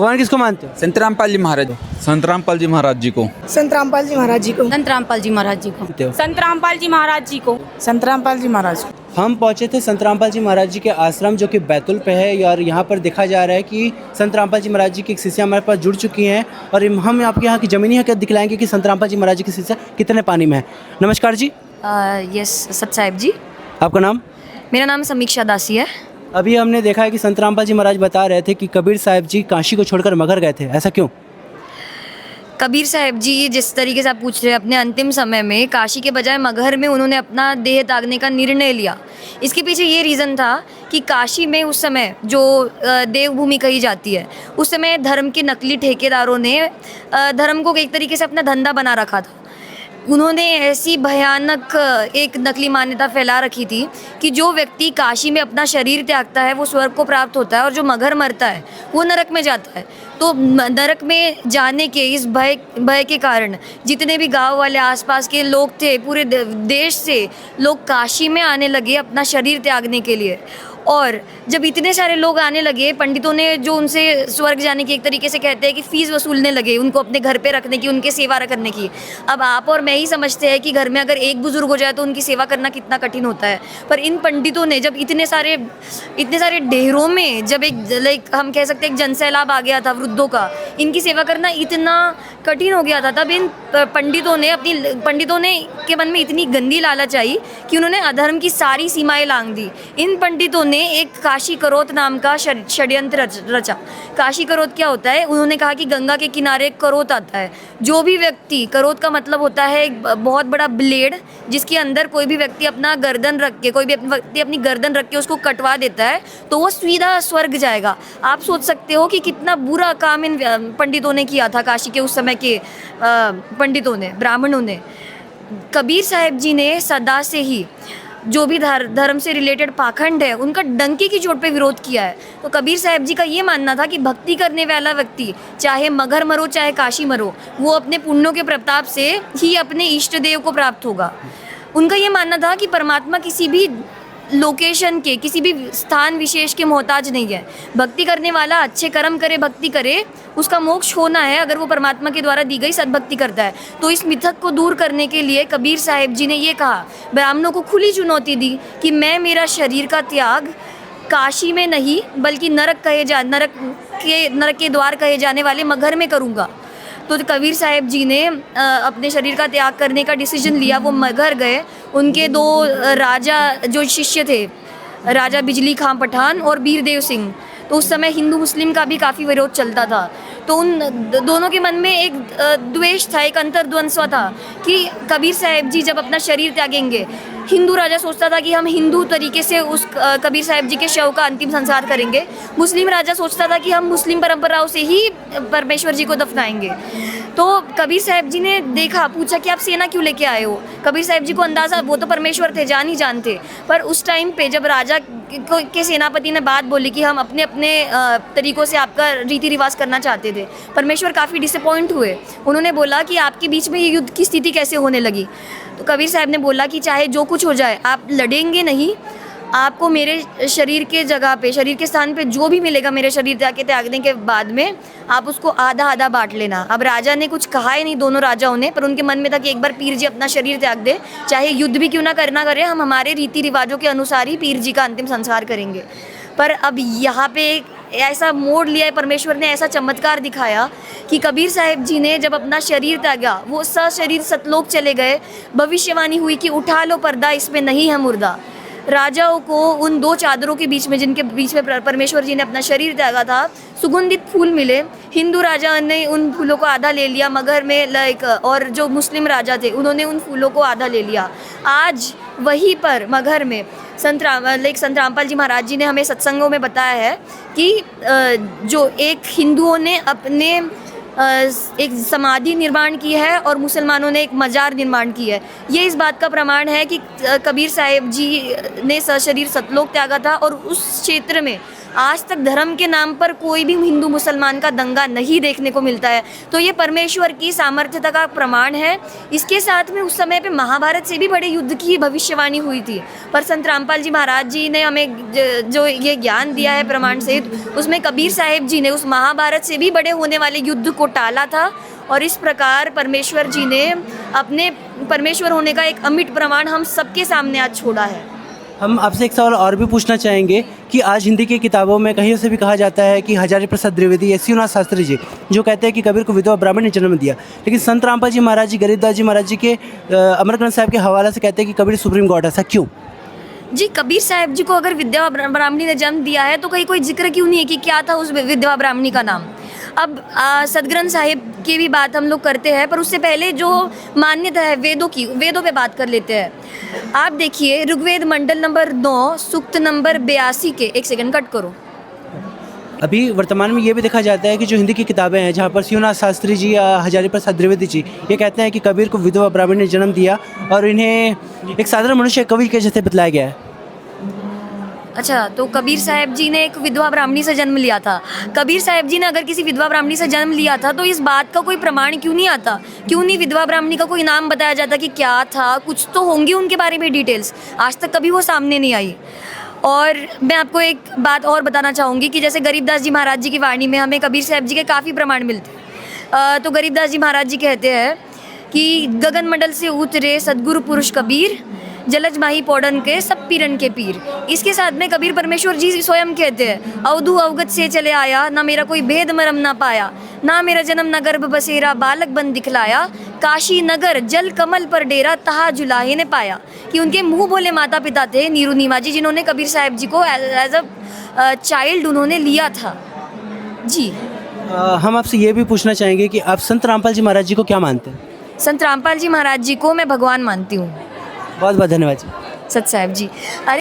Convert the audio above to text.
भगवान किसको मानते हो? संत रामपाल जी महाराज। संत रामपाल जी महाराज जी को। संत रामपाल जी महाराज जी को। संत रामपाल जी महाराज जी को। मानते हो? संत रामपाल जी महाराज जी को। संत रामपाल जी महाराज को। हम पहुंचे थे संत रामपाल जी महाराज जी के आश्रम जो कि बैतुल पे है और यहाँ पर देखा जा रहा है कि संत रामपाल जी महाराज जी की एक शिष्या हमारे पास जुड़ चुकी हैं और हम आपके यहाँ की ज़मीनी हकीकत दिखलाएंगे कि संत रामपाल जी महाराज जी की शिष्या कितने पानी में है। नमस्कार जी। यस सत साहिब जी। आपका नाम? मेरा नाम समीक्षा दासी है। अभी हमने देखा है कि संत रामपाल जी महाराज बता रहे थे कि कबीर साहब जी काशी को छोड़कर मगहर गए थे, ऐसा क्यों? कबीर साहब जी जिस तरीके से आप पूछ रहे हैं, अपने अंतिम समय में काशी के बजाय मगहर में उन्होंने अपना देह त्यागने का निर्णय लिया। इसके पीछे ये रीज़न था कि काशी में उस समय जो देवभूमि कही जाती है, उस समय धर्म के नकली ठेकेदारों ने धर्म को एक तरीके से अपना धंधा बना रखा था। उन्होंने ऐसी भयानक एक नकली मान्यता फैला रखी थी कि जो व्यक्ति काशी में अपना शरीर त्यागता है वो स्वर्ग को प्राप्त होता है और जो मगहर मरता है वो नरक में जाता है। तो नरक में जाने के इस भय के कारण जितने भी गांव वाले आसपास के लोग थे, पूरे देश से लोग काशी में आने लगे अपना शरीर त्यागने के लिए। और जब इतने सारे लोग आने लगे, पंडितों ने जो उनसे स्वर्ग जाने की एक तरीके से कहते हैं कि फ़ीस वसूलने लगे उनको अपने घर पे रखने की, उनके सेवा करने की। अब आप और मैं ही समझते हैं कि घर में अगर एक बुज़ुर्ग हो जाए तो उनकी सेवा करना कितना कठिन होता है। पर इन पंडितों ने जब इतने सारे ढेरों में जब एक हम कह सकते हैं एक जनसैलाब आ गया था वृद्धों का, इनकी सेवा करना इतना कठिन हो गया था। तब इन पंडितों ने के मन में इतनी गंदी लालच आई कि उन्होंने अधर्म की सारी सीमाएं लांघ दी। इन पंडितों ने एक काशी करोत नाम का षड्यंत्र रचा। काशी करोत क्या होता है? उन्होंने कहा कि गंगा के किनारे एक करोत आता है। जो भी व्यक्ति, करोत का मतलब होता है एक बहुत बड़ा ब्लेड जिसके अंदर कोई भी व्यक्ति अपना गर्दन रख के, कोई भी व्यक्ति अपनी गर्दन रख के उसको कटवा देता है तो वो सीधा स्वर्ग जाएगा। आप सोच सकते हो कि कितना बुरा काम इन पंडितों ने किया था, काशी के उस समय के पंडितों ने, ब्राह्मणों ने। कबीर साहब जी ने सदा से ही जो भी धर्म से रिलेटेड पाखंड है उनका डंके की चोट पे विरोध किया है। तो कबीर साहब जी का ये मानना था कि भक्ति करने वाला व्यक्ति चाहे मगहर मरो चाहे काशी मरो, वो अपने पुण्यों के प्रताप से ही अपने इष्ट देव को प्राप्त होगा। उनका ये मानना था कि परमात्मा किसी भी लोकेशन के, किसी भी स्थान विशेष के मोहताज नहीं है। भक्ति करने वाला अच्छे कर्म करे, भक्ति करे, उसका मोक्ष होना है अगर वो परमात्मा के द्वारा दी गई सद्भक्ति करता है। तो इस मिथक को दूर करने के लिए कबीर साहिब जी ने ये कहा, ब्राह्मणों को खुली चुनौती दी कि मैं मेरा शरीर का त्याग काशी में नहीं बल्कि नरक के द्वार कहे जाने वाले मगहर में करूँगा। तो कबीर साहब जी ने अपने शरीर का त्याग करने का डिसीजन लिया। वो मगहर गए। उनके दो राजा जो शिष्य थे, राजा बिजली खां पठान और बीरदेव सिंह, तो उस समय हिंदू मुस्लिम का भी काफ़ी विरोध चलता था। तो उन दोनों के मन में एक द्वेष था, एक अंतर्द्वंद्व था कि कबीर साहब जी जब अपना शरीर त्यागेंगे, हिंदू राजा सोचता था कि हम हिंदू तरीके से उस कबीर साहब जी के शव का अंतिम संस्कार करेंगे। मुस्लिम राजा सोचता था कि हम मुस्लिम परंपराओं से ही परमेश्वर जी को दफनाएंगे। तो कबीर साहब जी ने देखा, पूछा कि आप सेना क्यों लेके आए हो? कबीर साहब जी को अंदाज़ा, वो तो परमेश्वर थे, जान ही जानते। पर उस टाइम पे जब राजा के सेनापति ने बात बोली कि हम अपने अपने तरीक़ों से आपका रीति रिवाज करना चाहते थे, परमेश्वर काफ़ी डिसअपॉइंट हुए। उन्होंने बोला कि आपके बीच में ये युद्ध की स्थिति कैसे होने लगी? तो कबीर साहब ने बोला कि चाहे जो कुछ हो जाए आप लड़ेंगे नहीं, आपको मेरे शरीर के जगह पे, शरीर के स्थान पे जो भी मिलेगा मेरे शरीर त्यागने के बाद में, आप उसको आधा आधा बांट लेना। अब राजा ने कुछ कहा ही नहीं, दोनों राजाओं ने, पर उनके मन में था कि एक बार पीर जी अपना शरीर त्याग दे, चाहे युद्ध भी क्यों ना करना करे, हम हमारे रीति रिवाजों के अनुसार ही पीर जी का अंतिम संस्कार करेंगे। पर अब यहाँ पे ऐसा मोड़ लिया है परमेश्वर ने, ऐसा चमत्कार दिखाया कि कबीर साहब जी ने जब अपना शरीर त्यागा, वो सशरीर सतलोक चले गए। भविष्यवाणी हुई कि उठा लो पर्दा, इसमें नहीं है मुर्दा। राजाओं को उन दो चादरों के बीच में, जिनके बीच में परमेश्वर जी ने अपना शरीर त्यागा था, सुगंधित फूल मिले। हिंदू राजा ने उन फूलों को आधा ले लिया मगहर में, और जो मुस्लिम राजा थे उन्होंने उन फूलों को आधा ले लिया। आज वहीं पर मगहर में संत रामपाल जी महाराज जी ने हमें सत्संगों में बताया है कि जो एक हिंदुओं ने अपने एक समाधि निर्माण की है और मुसलमानों ने एक मजार निर्माण की है। ये इस बात का प्रमाण है कि कबीर साहब जी ने सशरीर सतलोक त्यागा था और उस क्षेत्र में आज तक धर्म के नाम पर कोई भी हिंदू मुसलमान का दंगा नहीं देखने को मिलता है। तो ये परमेश्वर की सामर्थ्यता का प्रमाण है। इसके साथ में उस समय पे महाभारत से भी बड़े युद्ध की भविष्यवाणी हुई थी, पर संत रामपाल जी महाराज जी ने हमें जो ये ज्ञान दिया है प्रमाण से, उसमें कबीर साहिब जी ने उस महाभारत से भी बड़े होने वाले युद्ध को टाला था। और इस प्रकार परमेश्वर जी ने अपने परमेश्वर होने का एक अमिट प्रमाण हम सबके सामने आज छोड़ा है। हम आपसे एक सवाल और भी पूछना चाहेंगे कि आज हिंदी की किताबों में कहीं से भी कहा जाता है कि हजारी प्रसाद द्विवेदी या शिवनाथ शास्त्री जी जो कहते हैं कि कबीर को विधवा ब्राह्मण ने जन्म दिया, लेकिन संत रामपाल जी महाराज जी, गरीबदास जी महाराज जी के अमर ग्रंथ साहिब के हवाले से कहते हैं कि कबीर सुप्रीम गॉड, ऐसा क्यों? जी, कबीर साहब जी को अगर विधवा ब्राह्मणी ने जन्म दिया है तो कहीं कोई जिक्र क्यों नहीं है कि क्या था उस विधवा ब्राह्मणी का नाम। अब सदग्रंथ साहिब की भी बात हम लोग करते हैं, पर उससे पहले जो मान्यता है वेदों पे बात कर लेते हैं। आप देखिए ऋग्वेद मंडल नंबर 9 सूक्त नंबर 82 के, एक सेकंड कट करो। अभी वर्तमान में ये भी देखा जाता है कि जो हिंदी की किताबें हैं जहाँ पर शिवनाथ शास्त्री जी या हजारी प्रसाद द्विवेदी जी ये कहते हैं कि कबीर को विधवा ब्राह्मण ने जन्म दिया और इन्हें एक साधारण मनुष्य कवि के जैसे बतलाया गया है। अच्छा, तो कबीर साहब जी ने एक विधवा ब्राह्मणी से जन्म लिया था। कबीर साहब जी ने अगर किसी विधवा ब्राह्मणी से जन्म लिया था तो इस बात का कोई प्रमाण क्यों नहीं आता? क्यों नहीं विधवा ब्राह्मणी का कोई नाम बताया जाता कि क्या था? कुछ तो होंगी उनके बारे में डिटेल्स, आज तक कभी वो सामने नहीं आई। और मैं आपको एक बात और बताना चाहूँगी कि जैसे गरीबदास जी महाराज जी की वाणी में हमें कबीर साहब जी के काफ़ी प्रमाण मिलते हैं। तो गरीबदास जी महाराज जी कहते हैं कि गगन मंडल से उतरे सदगुरु पुरुष कबीर, जलज माही पौड़न के सब पीरन के पीर। इसके साथ में कबीर परमेश्वर जी स्वयं कहते हैं, अवधू अवगत से चले आया, ना मेरा कोई भेद मरम ना पाया, ना मेरा जन्म न गर्भ बसेरा, बालक बन दिखलाया, काशी नगर जल कमल पर डेरा, तहा जुलाहे ने पाया। कि उनके मुँह बोले माता पिता थे नीरू नीमा जी, जिन्होंने कबीर साहब जी को एज अ चाइल्ड उन्होंने लिया था। जी, हम आपसे ये भी पूछना चाहेंगे कि आप संत रामपाल जी महाराज जी को क्या मानते हैं? संत रामपाल जी महाराज जी को मैं भगवान मानती हूँ। बहुत बहुत धन्यवाद जी। सत साहब जी। अरे